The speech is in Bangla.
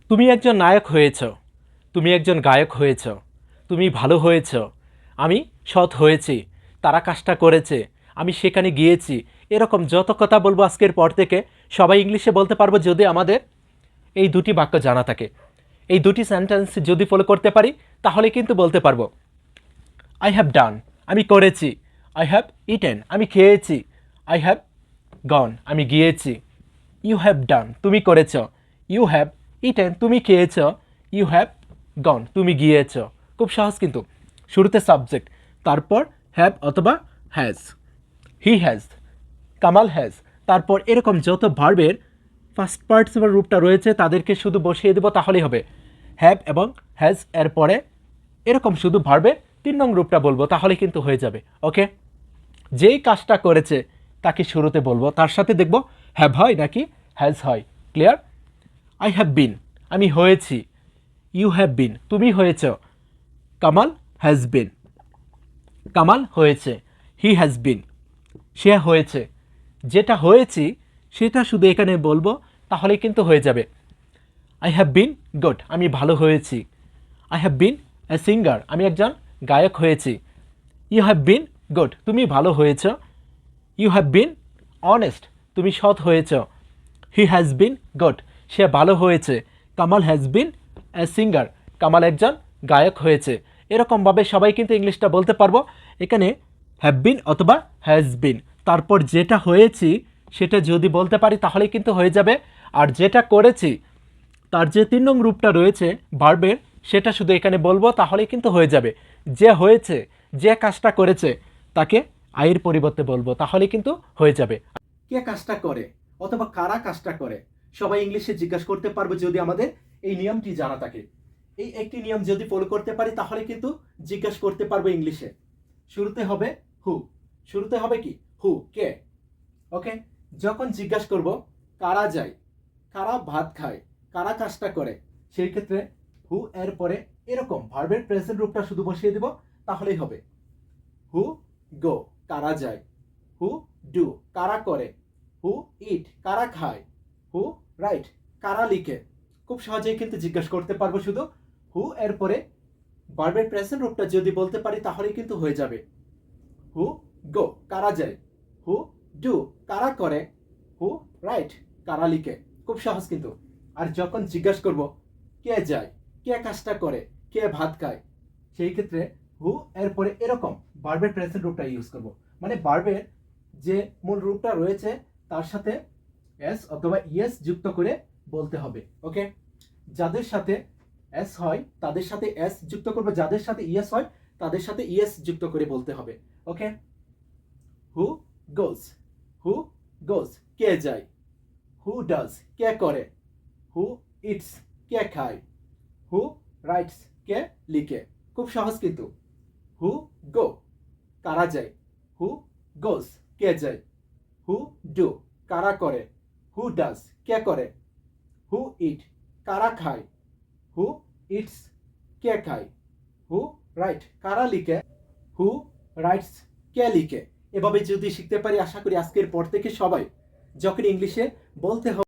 তুমি একজন নায়ক হয়েছ, তুমি একজন গায়ক হয়েছ, তুমি ভালো হয়েছ, আমি সৎ হয়েছি, তারা কাজটা করেছে, আমি সেখানে গিয়েছি। এরকম যত কথা বলবো আজকের পর থেকে সবাই ইংলিশে বলতে পারবো যদি আমাদের এই দুটি বাক্য জানা থাকে। এই দুটি সেন্টেন্স যদি ফলো করতে পারি তাহলে কিন্তু বলতে পারবো আই হ্যাভ ডান, আমি করেছি। আই হ্যাভ ইটেন, আমি খেয়েছি। আই হ্যাভ গন, আমি গিয়েছি। ইউ হ্যাভ ডান, তুমি করেছ। ইউ হ্যাভ ইটেন, তুমি খেয়েছ। ইউ হ্যাভ গন, তুমি গিয়েছ। খুব সহজ কিন্তু। শুরুতে সাবজেক্ট, তারপর হ্যাভ অথবা has. He has, Kamal has. তারপর এরকম যত ভার্বের ফার্স্ট পার্টিসিপাল রূপটা রয়েছে তাদেরকে শুধু বসিয়ে দেবো তাহলেই হবে। হ্যাভ এবং হ্যাজ এর পরে এরকম শুধু ভার্বের 3 নং রূপটা বলবো তাহলে কিন্তু হয়ে যাবে। ওকে, যেই কাজটা করেছে তাকে শুরুতে বলবো, তার সাথে দেখব হ্যাভ হয় নাকি হ্যাজ হয়। ক্লিয়ার? আই হ্যাভ বিন, আমি হয়েছি। ইউ হ্যাভ বিন, তুমি হয়েছ। কামাল হ্যাজ বিন, কামাল হয়েছে। হি হ্যাজ বিন, সে হয়েছে। যেটা হয়েছি সেটা শুধু এখানে বলবো তাহলে কিন্তু হয়ে যাবে। আই হ্যাভ বিন গুড, আমি ভালো হয়েছি। I have been a singer, আমি একজন গায়ক হয়েছি। ইউ হ্যাভ বিন গুড, তুমি ভালো হয়েছ। ইউ হ্যাভ বিন অনেস্ট, তুমি সৎ হয়েছ। হি হ্যাজ বিন গুড, সে ভালো হয়েছে। Kamal has been a singer, Kamal একজন গায়ক হয়েছে। এরকমভাবে সবাই কিন্তু ইংলিশটা বলতে পারবো। এখানে হ্যাভ বিন অথবা হ্যাজ বিন, তারপর যেটা হয়েছি সেটা যদি বলতে পারি তাহলে কিন্তু হয়ে যাবে। আর যেটা করেছি তার যে 3 নং রূপটা রয়েছে ভার্বের সেটা শুধু এখানে বলবো তাহলে কিন্তু হয়ে যাবে। যে হয়েছে, যে কাজটা করেছে তাকে আইয়ের পরিবর্তে বলবো তাহলে কিন্তু হয়ে যাবে। কে কাজটা করে অথবা কারা কাজটা করে সবাই ইংলিশে জিজ্ঞাসা করতে পারবো যদি আমাদের এই নিয়মটি জানা থাকে। এই একটি নিয়ম যদি ফলো করতে পারি তাহলে কিন্তু জিজ্ঞাসা করতে পারবো ইংলিশে। শুরুতে হবে হু, শুরুতে হবে কি হু, কে। ওকে, যখন জিজ্ঞাসা করব কারা যায়, কারা ভাত খায়, কারা কাজটা করে, সেই ক্ষেত্রে হু এর পরে এরকম ভার্বের প্রেজেন্ট রূপটা শুধু বসিয়ে দেব তাহলেই হবে। হু গো, কারা যায়। হু ডু, কারা করে। হু ইট, কারা খায়। হু রাইট, কারা লিখে। খুব সহজেই কিন্তু জিজ্ঞাসা করতে পারবো শুধু হু এর পরে ভার্বের প্রেজেন্ট রূপটা যদি বলতে পারি তাহলেই কিন্তু হয়ে যাবে। হু গো, কারা যায়। হু ডু, কারা করে। হু রাইট, কারা লিখে। খুব সহজ কিন্তু। আর যখন জিজ্ঞাসা করব কে যায়, কে কাজটা করে, কে ভাত খায়, সেই ক্ষেত্রে হু এরপরে এরকম ভার্বের প্রেজেন্ট রূপটা ইউজ করব। মানে ভার্বের যে মূল রূপটা রয়েছে তার সাথে এস অথবা ইএস যুক্ত করে বলতে হবে। ওকে, যাদের সাথে এস হয় তাদের সাথে এস যুক্ত করব, যাদের সাথে ইএস হয় তাদের সাথে ইএস যুক্ত করে বলতে হবে। ওকে, হু গোজ, হু গোজ, কে যায়। হু ডাজ, কে করে। হু ইটস, কে খায়। হু রাইটস, কে লিখে। খুব সহজ কিন্তু। হু গো, কারা যায়। হু গোজ, কে যায়। হু ডু, কারা করে। হু ডাজ, কে করে। হু ইট, কারা খায়। হু ইটস, কে খায়। হু রাইট, কারা লিখে। হু রাইটস, কে লিখে। এভাবে যদি শিখতে পারি আশা করি আজকের পর থেকে সবাই যখন ইংলিশে বলতে হবে